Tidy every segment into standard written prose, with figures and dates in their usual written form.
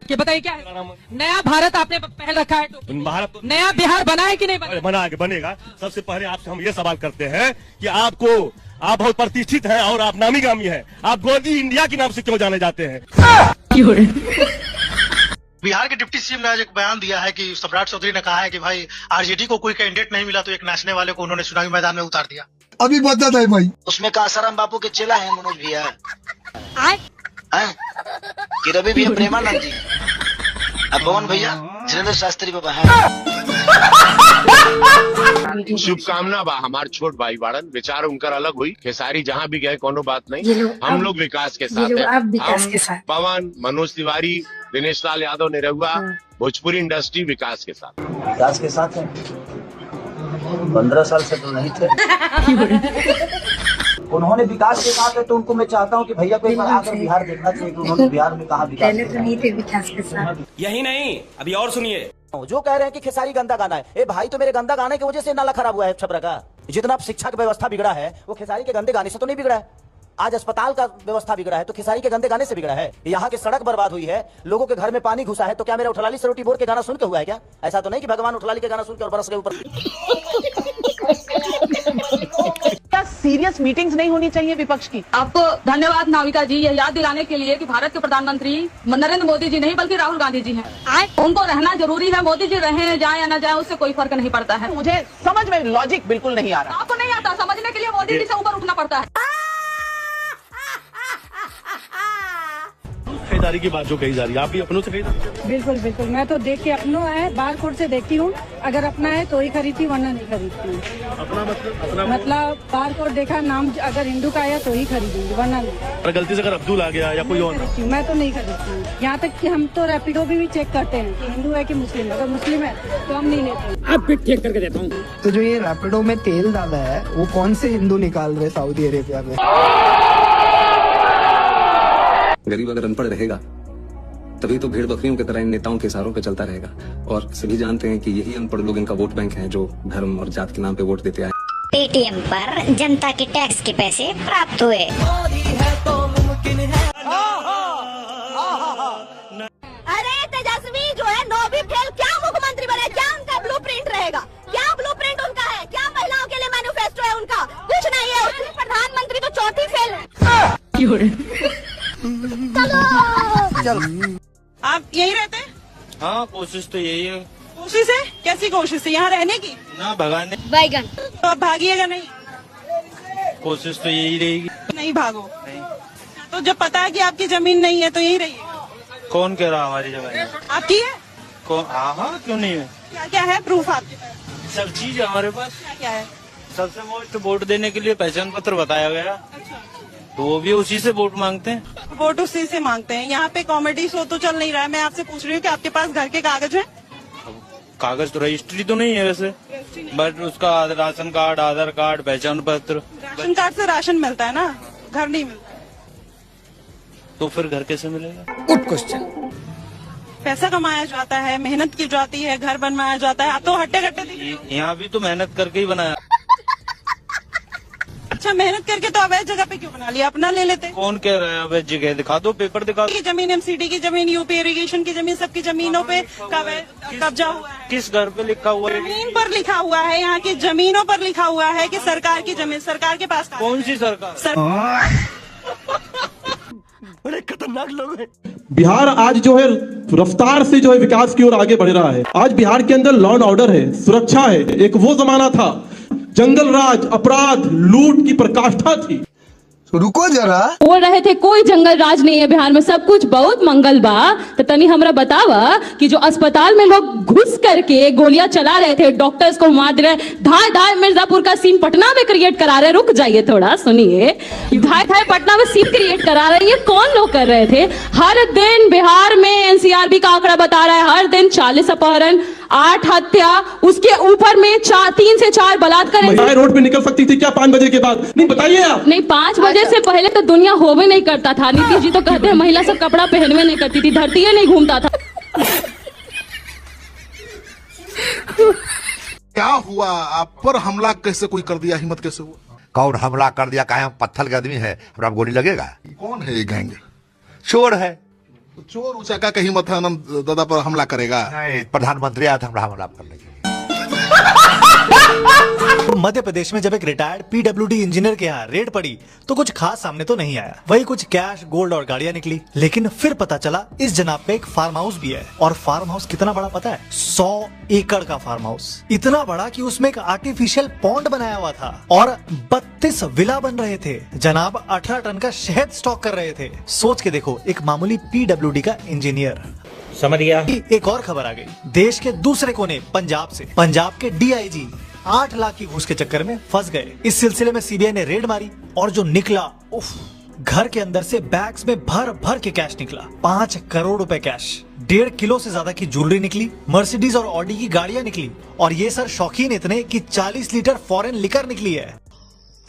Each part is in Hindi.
कि बताइए क्या है? नया भारत आपने पहल रखा है, तो भारत नया बिहार बना है कि नहीं बना? बना के बनेगा। सबसे पहले आपसे हम ये सवाल करते हैं कि आप बहुत प्रतिष्ठित हैं और आप नामी गामी हैं, आप गोदी इंडिया के नाम से क्यों जाने जाते हैं? बिहार के डिप्टी सीएम ने आज एक बयान दिया है कि सम्राट चौधरी ने कहा है कि भाई आरजेडी को कोई कैंडिडेट नहीं मिला तो एक नाचने वाले को उन्होंने चुनावी मैदान में उतार दिया। अभी बता है भाई, उसमें का आसाराम बापू के चेला है मनोज भैया कि रवि भैया, प्रेमानंद जी, अब पवन भैया, जितेंद्र शास्त्री बाबा है। शुभकामना बा हमार छोट भाई बाड़न, विचार उनकर अलग हुई। खेसारी जहाँ भी गए कोनो बात नहीं, हम लोग विकास के साथ हैं। पवन, मनोज तिवारी, दिनेश लाल यादव निरहुआ, भोजपुरी इंडस्ट्री विकास के साथ है। 15 साल से तो नहीं थे। उन्होंने विकास के साथ है तो उनको मैं चाहता हूँ कि भैया को एक बार आकर बिहार देखना चाहिए कि उन्होंने बिहार में कहा विकास। पहले तो नहीं थे विकास के साथ। यही नहीं, अभी और सुनिए। जो कह रहे हैं कि खेसारी गंदा गाना है, ए भाई तो मेरे गंदा गाने की वजह से नाला खराब हुआ है छपरा का। जितना शिक्षा की व्यवस्था बिगड़ा है वो खेसारी के गंदे गाने से तो नहीं बिगड़ा है। आज अस्पताल का व्यवस्था बिगड़ा है तो खेसारी के गंदे गाने से बिगड़ा है। यहाँ की सड़क बर्बाद हुई है, लोगों के घर में पानी घुसा है, तो क्या मेरे उठलाली से रोटी बोर के गाना सुन के हुआ है क्या? ऐसा तो नहीं कि भगवान उठलाली के गाना सुन के और बरस के ऊपर। क्या सीरियस मीटिंग्स नहीं होनी चाहिए विपक्ष की? आपको धन्यवाद नाविका जी, यह याद दिलाने के लिए कि भारत के प्रधानमंत्री नरेंद्र मोदी जी नहीं बल्कि राहुल गांधी जी हैं। उनको रहना जरूरी है, मोदी जी रहे जाए या न जाए उससे कोई फर्क नहीं पड़ता है। मुझे समझ में लॉजिक बिल्कुल नहीं आ रहा। आपको नहीं आता, समझने के लिए मोदी जी से ऊपर उठना पड़ता है। खरीदारी की बात जो कही जा रही है, आप भी अपनों से खरीदारी? बिल्कुल बिल्कुल, मैं तो देख के अपनों है, बार कोड से देखती हूँ। अगर अपना है तो ही खरीदती, वरना नहीं खरीदती हूँ। मतलब बार कोड देखा, नाम अगर हिंदू का आया तो ही खरीदूंगी, वरना नहीं। गलती से अगर अब्दुल आ गया या कोई और, मैं तो नहीं खरीदती हूँ। यहाँ तक कि हम तो रैपिडो भी चेक करते हैं कि हिंदू है कि मुस्लिम। अगर मुस्लिम है तो हम नहीं लेते। अब भी चेक करके देता हूँ। तो जो ये रैपिडो में तेल डाला है वो कौन से हिंदू निकाल रहे सऊदी अरेबिया में? गरीब अगर अनपढ़ रहेगा तभी तो भेड़ बकरियों की तरह इन नेताओं के इशारों पे चलता रहेगा। और सभी जानते हैं कि यही अनपढ़ लोग इनका वोट बैंक है, जो धर्म और जात के नाम पे वोट देते आए। पेटीएम पर जनता के टैक्स के पैसे प्राप्त हुए। अरे तेजस्वी जो है 9वीं फेल, क्या मुख्यमंत्री बने? क्या उनका ब्लूप्रिंट रहेगा? क्या ब्लूप्रिंट उनका है? क्या महिलाओं के लिए मैनिफेस्टो है उनका? कुछ नहीं है। उसके प्रधानमंत्री तो चौथी फेल है। चलो आप यही रहते हैं? हाँ, कोशिश तो यही है। कोशिश है? कैसी कोशिश है? यहाँ रहने की? ना भगाने। बैगन तो आप भागिएगा नहीं? कोशिश तो यही रहेगी। नहीं भागो। नहीं। तो जब पता है कि आपकी जमीन नहीं है तो यही रहिए। कौन कह रहा हमारी जमीन आपकी है? कौन? हाँ, क्यों नहीं है? क्या क्या है प्रूफ आपके पास? सब चीज है हमारे पास। क्या क्या है? सबसे मोस्ट वोट देने के लिए पहचान पत्र बताया गया, तो वो भी उसी से वोट मांगते हैं। वोट उसी से मांगते हैं। यहाँ पे कॉमेडी शो तो चल नहीं रहा है। मैं आपसे पूछ रही हूँ कि आपके पास घर के कागज है? कागज तो रजिस्ट्री तो नहीं है वैसे, बट उसका राशन कार्ड, आधार कार्ड, पहचान पत्र। राशन कार्ड से राशन मिलता है ना, घर नहीं मिलता। तो फिर घर कैसे मिलेगा? Good question. पैसा कमाया जाता है, मेहनत की जाती है, घर बनवाया जाता है। आप तो हट्टे कट्टे। यहाँ भी तो मेहनत करके ही बनाया। अच्छा, मेहनत करके तो अवैध जगह पे क्यों बना लिया? अपना ले लेते। कौन कह रहा है अवैध जगह? दिखा दो, पेपर दिखा दो। जमीन, एमसीडी की जमीन, यूपी इरिगेशन की जमीन, सबकी जमीनों पे कब्जा हुआ है। किस घर पे लिखा हुआ है? जमीन पर लिखा हुआ है, यहाँ की जमीनों पर लिखा हुआ है कि सरकार की जमीन, सरकार के पास। कौन सी सरकार? बड़े खतरनाक लोग हैं। बिहार आज जो है रफ्तार से जो है विकास की ओर आगे बढ़ रहा है। आज बिहार के अंदर लॉ एंड ऑर्डर है, सुरक्षा है। एक वो जमाना था जंगल राज, अपराध, लूट की प्रकाष्ठा थी। रुको जरा, बोल रहे थे कोई जंगल राज नहीं है बिहार में, सब कुछ बहुत मंगल बा। तो तनी हमरा बतावा कि जो अस्पताल में लोग घुस करके गोलियां चला रहे थे, डॉक्टर्स को मार रहे, धाय धाय मिर्जापुर का सीन पटना में क्रिएट करा रहे। रुक जाइए थोड़ा, सुनिए। धाय धाय पटना में सीन क्रिएट करा रहे, ये कौन लोग कर रहे थे? हर दिन बिहार में एनसीआरबी का आंकड़ा बता रहा है, हर दिन 40 अपहरण, 8 हत्या, उसके ऊपर में 3 से 4 बलात्कार। रोड पे निकल सकती थी क्या 5 बजे के बाद? नहीं, बताइए आप। नहीं, 5 बजे से पहले तो दुनिया होवे नहीं करता था। नीतीश जी तो कहते हैं महिला सब कपड़ा पहनवे नहीं करती थी, धरती ही नहीं घूमता था। क्या हुआ? आप पर हमला कैसे कोई कर दिया? हिम्मत कैसे हुआ? कौन हमला कर दिया? काहे हम पत्थर के आदमी है, हमरा गोली लगेगा? कौन है ये गैंग? चोर है। चोर उचाका का हिम्मत है आनंद दादा पर हमला करेगा? नहीं, प्रधानमंत्री आया था हमला करने के लिए। मध्य प्रदेश में जब एक रिटायर्ड पीडब्ल्यूडी इंजीनियर के यहाँ रेड पड़ी तो कुछ खास सामने तो नहीं आया, वही कुछ कैश, गोल्ड और गाड़ियां निकली। लेकिन फिर पता चला इस जनाब पे एक फार्म हाउस भी है। और फार्म हाउस कितना बड़ा पता है? 100 एकड़ का फार्म हाउस। इतना बड़ा कि उसमें एक आर्टिफिशियल पॉन्ड बनाया हुआ था और 32 विला बन रहे थे। जनाब 18 टन का शहद स्टॉक कर रहे थे। सोच के देखो, एक मामूली पीडब्ल्यूडी का इंजीनियर। समझ गया। एक और खबर आ गई देश के दूसरे कोने पंजाब से। पंजाब के डीआईजी 8 लाख की घूस के चक्कर में फंस गए। इस सिलसिले में सीबीआई ने रेड मारी और जो निकला, उफ, घर के अंदर से बैग्स में भर भर के कैश निकला। 5 करोड़ रुपए कैश, 1.5 किलो से ज्यादा की ज्वेलरी निकली, मर्सिडीज और ऑडी की गाड़ियां निकली और ये सर शौकीन इतने कि 40 लीटर फॉरेन लिकर निकली है।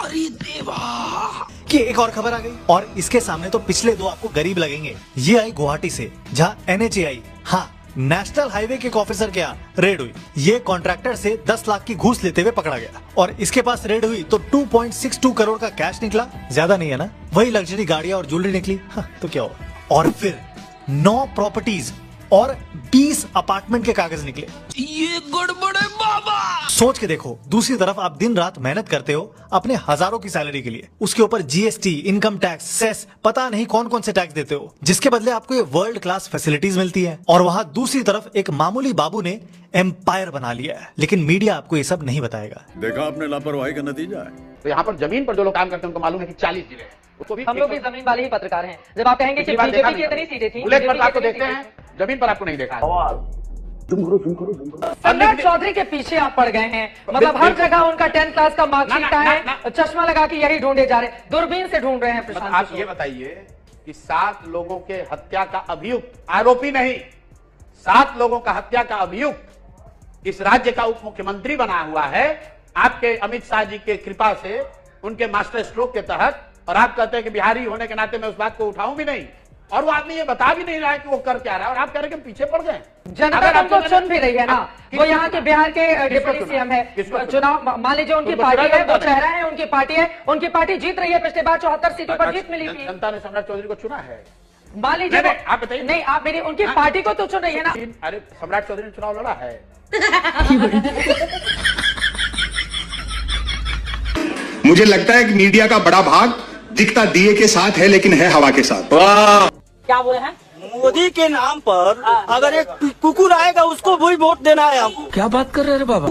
अरे देवा! कि एक और खबर आ गई और इसके सामने तो पिछले 2 आपको गरीब लगेंगे। ये आई गुवाहाटी से, जहाँ NHAI, हाँ, नेशनल हाईवे के एक ऑफिसर के यहाँ रेड हुई। ये कॉन्ट्रैक्टर से 10 लाख की घूस लेते हुए पकड़ा गया और इसके पास रेड हुई तो 2.62 करोड़ का कैश निकला। ज्यादा नहीं है ना? वही लग्जरी गाड़ियां और ज्वेलरी निकली। हाँ, तो क्या हुआ? और फिर 9 प्रॉपर्टीज और 20 अपार्टमेंट के कागज निकले। ये गड़बड़ है बाबा। सोच के देखो, दूसरी तरफ आप दिन रात मेहनत करते हो अपने हजारों की सैलरी के लिए, उसके ऊपर जीएसटी, इनकम टैक्स, सेस, पता नहीं कौन कौन से टैक्स देते हो, जिसके बदले आपको ये वर्ल्ड क्लास फैसिलिटीज मिलती है। और वहाँ दूसरी तरफ एक मामूली बाबू ने एम्पायर बना लिया है। लेकिन मीडिया आपको ये सब नहीं बताएगा। देखा आपने लापरवाही का नतीजा है। तो यहाँ पर जमीन पर जो लोग काम करते हैं उनको मालूम है कि 40 जिले हैं। हम लोग भी जमीन वाले ही पत्रकार हैं। जब आप कहेंगे कि बीजेपी की इतनी सीटें थी, बुलेट पर आपको देखते हैं, जमीन पर आपको नहीं देखा। सम्राट चौधरी के पीछे आप पड़ गए हैं। मतलब हर जगह उनका 10th क्लास का मार्कशीट है, चश्मा लगा के यही ढूंढे जा रहे, दूरबीन से ढूंढ रहे हैं। प्रशांत, आप ये बताइए कि 7 लोगों के हत्या का अभियुक्त, आरोपी नहीं, 7 लोगों का हत्या का अभियुक्त इस राज्य का उप मुख्यमंत्री बना हुआ है आपके अमित शाह जी के कृपा से, उनके मास्टर स्ट्रोक के तहत। और आप कहते हैं कि बिहारी होने के नाते मैं उस बात को उठाऊं भी नहीं, और वो आदमी ये बता भी नहीं रहा है कि वो कर क्या रहा है, और आप कह रहे हैं कि पीछे पड़ गए। जनता हमको चुन भी रही है ना, वो यहाँ के बिहार के डिप्टी सीएम है। चुनाव मान लीजिए उनकी पार्टी है, वो चेहरा है, उनकी पार्टी है, उनकी पार्टी जीत रही है। पिछले बार 74 सीटों पर जीत मिली थी। जनता ने सम्राट चौधरी को चुना है। मान लीजिए आप बताइए। नहीं, आप मेरी उनकी पार्टी को तो चुन रही है ना। अरे सम्राट चौधरी ने चुनाव लड़ा है। मुझे लगता है कि मीडिया का बड़ा भाग दिखता दिए के साथ है लेकिन है हवा के साथ। क्या बोले हैं? मोदी के नाम पर अगर एक कुकुर आएगा उसको भी वोट देना है हमको। क्या बात कर रहे हैं बाबा?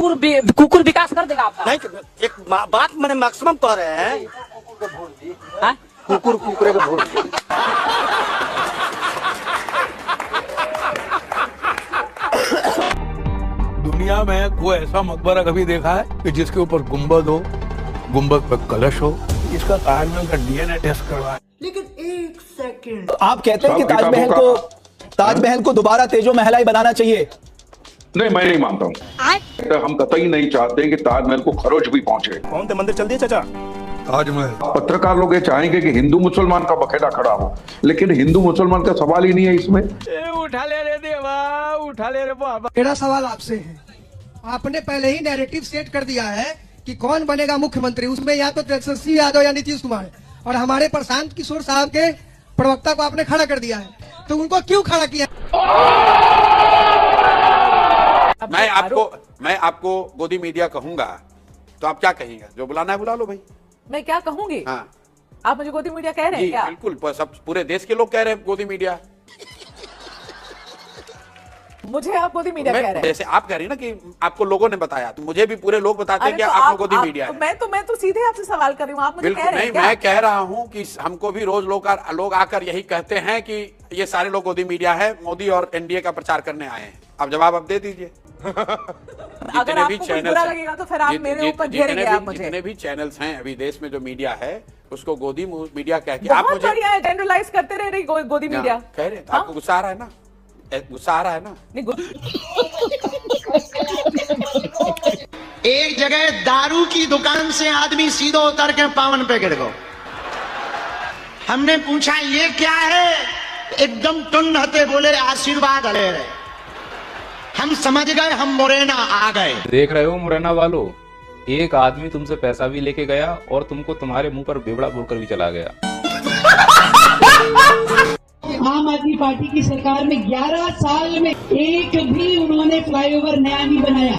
कुकुर विकास कर देगा आपका? नहीं, एक बात मैंने मैक्सिमम कह रहे हैं, कुकुर कुकुरे को वोट। दुनिया में कोई ऐसा मकबरा कभी देखा है कि जिसके ऊपर गुम्बद हो, गुम्बद पर कलश हो? इसका ताजमहल का डीएनए टेस्ट करवाया। लेकिन एक सेकंड, आप कहते हैं कि ताजमहल को दोबारा तेजो महलाई बनाना चाहिए? नहीं, मैं नहीं मानता हूँ। हम कतई नहीं चाहते कि ताजमहल को खरोच भी पहुंचे। कौन से मंदिर चल दिए चाचा? ताजमहल। पत्रकार लोग ये चाहेंगे कि हिंदू मुसलमान का बखेड़ा खड़ा हो, लेकिन हिंदू मुसलमान का सवाल ही नहीं है इसमें। उठा ले रे देवा, उठा ले रे बाबा। मेरा सवाल आपसे है, आपने पहले ही नैरेटिव सेट कर दिया है कि कौन बनेगा मुख्यमंत्री, उसमें या तो तेजस्वी यादव या नीतीश कुमार, और हमारे प्रशांत किशोर साहब के प्रवक्ता को आपने खड़ा कर दिया है, तो उनको क्यों खड़ा किया? मैं आपको गोदी मीडिया कहूंगा तो आप क्या कहेंगे? जो बुलाना है बुला लो भाई। मैं क्या कहूंगी? हाँ, आप मुझे गोदी मीडिया कह रहे हैं क्या? बिल्कुल, सब पूरे देश के लोग कह रहे हैं गोदी मीडिया। मुझे आप गोदी मीडिया कह रहे हैं? जैसे आप कह रही हैं ना कि आपको लोगों ने बताया, तो मुझे भी पूरे लोग बताते हैं कि आप गोदी मीडिया है। मैं तो सीधे आपसे सवाल कर रही हूँ, आप मुझे कह रहे हैं नहीं, मैं कह रहा हूँ कि हमको भी रोज लोग आकर यही कहते हैं कि ये सारे लोग गोदी मीडिया है, मोदी और एनडीए का प्रचार करने आए हैं। अब जवाब आप दे दीजिए। अगर आपको कुछ बुरा लगेगा तो फिर आप मेरे ऊपर घेरेंगे आप मुझे। जितने भी चैनल्स हैं अभी देश में, जो मीडिया है उसको गोदी मीडिया कह के आप मुझे जनरलाइज करते रह रही गोदी मीडिया कह रहे। आपको गुस्सा आ रहा है ना? गुस्सा आ रहा है ना? एक जगह दारू की दुकान से आदमी सीधो उतर के पावन पे गिर गया। हमने पूछा ये क्या है? एकदम टुन्न हते बोले आशीर्वाद ले रहे। हम समझ गए हम मुरैना आ गए। देख रहे हो मुरैना वालों, एक आदमी तुमसे पैसा भी लेके गया और तुमको तुम्हारे मुंह पर बेवड़ा बोलकर भी चला गया। आम आदमी पार्टी की सरकार में 11 साल में एक भी उन्होंने फ्लाईओवर नया नहीं बनाया।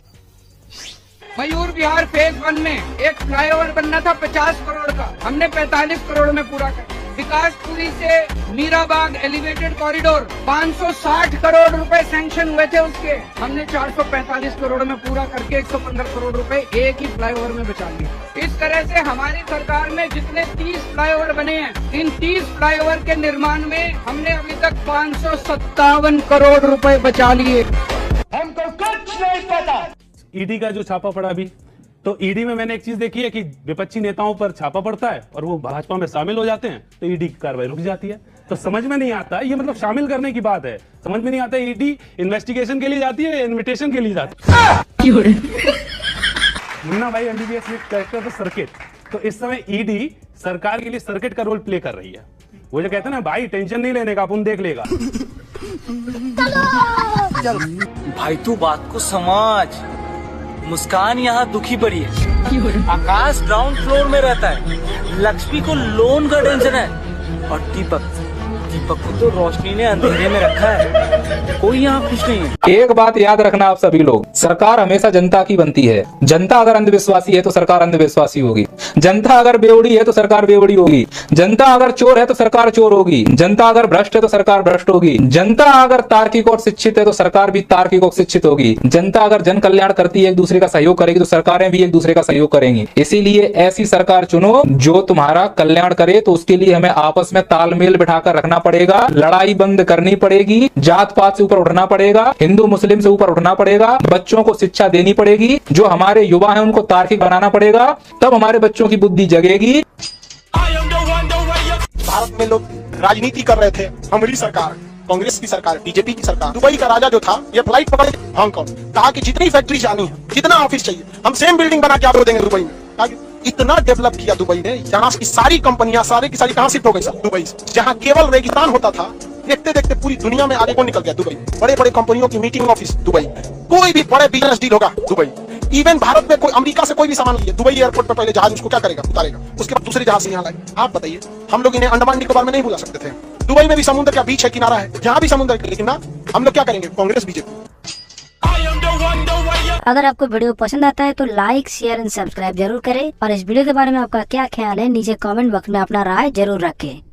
मयूर विहार फेज 1 में एक फ्लाईओवर बनना था 50 करोड़ का, हमने 45 करोड़ में पूरा कर। विकासपुरी से मीराबाग एलिवेटेड कॉरिडोर 560 करोड़ रुपए सैंक्शन हुए थे उसके, हमने 445 करोड़ में पूरा करके 115 करोड़ रुपए एक ही फ्लाईओवर में बचा लिए। इस तरह से हमारी सरकार में जितने 30 फ्लाईओवर बने हैं, इन 30 फ्लाईओवर के निर्माण में हमने अभी तक 557 करोड़ रुपए बचा लिए। हमको कुछ नहीं पता। ईडी का जो छापा पड़ा अभी, तो ईडी में मैंने एक चीज देखी है कि विपक्षी नेताओं पर छापा पड़ता है और वो भाजपा में शामिल हो जाते हैं तो ईडी की कार्रवाई रुक जाती है। तो समझ में नहीं आता, ये मतलब शामिल करने की बात है, समझ में नहीं आता ईडी इन्वेस्टिगेशन के लिए जाती है, इन्विटेशन के लिए जाती है। मुन्ना भाई एमबीबीएस में कैरेक्टर था सर्किट, तो इस समय ईडी सरकार के लिए सर्किट का रोल प्ले कर रही है। वो जो कहते हैं ना भाई टेंशन नहीं लेने का, अपन देख लेगा। भाई तू बात को समझ, मुस्कान यहाँ दुखी पड़ी है, आकाश ग्राउंड फ्लोर में रहता है, लक्ष्मी को लोन का टेंशन है और दीपक को तो रोशनी ने अंधेरे में रखा है, कोई यहाँ खुश नहीं है। एक बात याद रखना आप सभी लोग, सरकार हमेशा जनता की बनती है। जनता अगर अंधविश्वासी है तो सरकार अंधविश्वासी होगी, जनता अगर बेवड़ी है तो सरकार बेवड़ी होगी, जनता अगर चोर है तो सरकार चोर होगी, जनता अगर भ्रष्ट है तो सरकार भ्रष्ट होगी, जनता अगर तार्किक और शिक्षित है तो सरकार भी तार्किक और शिक्षित होगी, जनता अगर जन कल्याण करती है, एक दूसरे का सहयोग करेगी तो सरकारें भी एक दूसरे का सहयोग करेंगी। इसीलिए ऐसी सरकार चुनो जो तुम्हारा कल्याण करे। तो उसके लिए हमें आपस में तालमेल बिठाकर रखना पड़ेगा, लड़ाई बंद करनी पड़ेगी, जात पात से ऊपर उठना पड़ेगा, हिंदू मुस्लिम से ऊपर उठना पड़ेगा, बच्चों को शिक्षा देनी पड़ेगी, जो हमारे युवा हैं उनको तार्किक बनाना पड़ेगा, तब हमारे बच्चों की बुद्धि जगेगी। भारत में लोग राजनीति कर रहे थे, हमारी सरकार, कांग्रेस की सरकार, बीजेपी की सरकार, दुबई का राजा जो था ये फ्लाइट पकड़ हांगकांग, कहा कि जितनी फैक्ट्री जानी है, जितना ऑफिस चाहिए, हम सेम बिल्डिंग बना के आपको देंगे दुबई में। इतना डेवलप किया दुबई ने, जहाँ की सारी कंपनियां सारी की सारी कहाँ शिफ्ट हो गई सर, दुबई से। जहाँ केवल रेगिस्तान होता था, देखते देखते पूरी दुनिया में आगे कौन निकल गया, दुबई। बड़े बड़े कंपनियों की मीटिंग ऑफिस दुबई, कोई भी बड़े बिजनेस डील होगा दुबई। इवन भारत में कोई अमेरिका से कोई भी सामान लिए, दुबई एयरपोर्ट पर पहले जहाज उसको क्या करेगा, उतारेगा, उसके बाद दूसरे जहाज से यहाँ लाएगा। आप बताइए, हम लोग इन्हें अंडमान निकोबार में नहीं बुला सकते थे? दुबई में भी समुद्र का बीच है, किनारा है, जहाँ भी समुद्र, लेकिन ना हम लोग क्या करेंगे, कांग्रेस बीजेपी। अगर आपको वीडियो पसंद आता है तो लाइक शेयर एंड सब्सक्राइब जरूर करें और इस वीडियो के बारे में आपका क्या ख्याल है नीचे कमेंट बॉक्स में अपना राय जरूर रखें।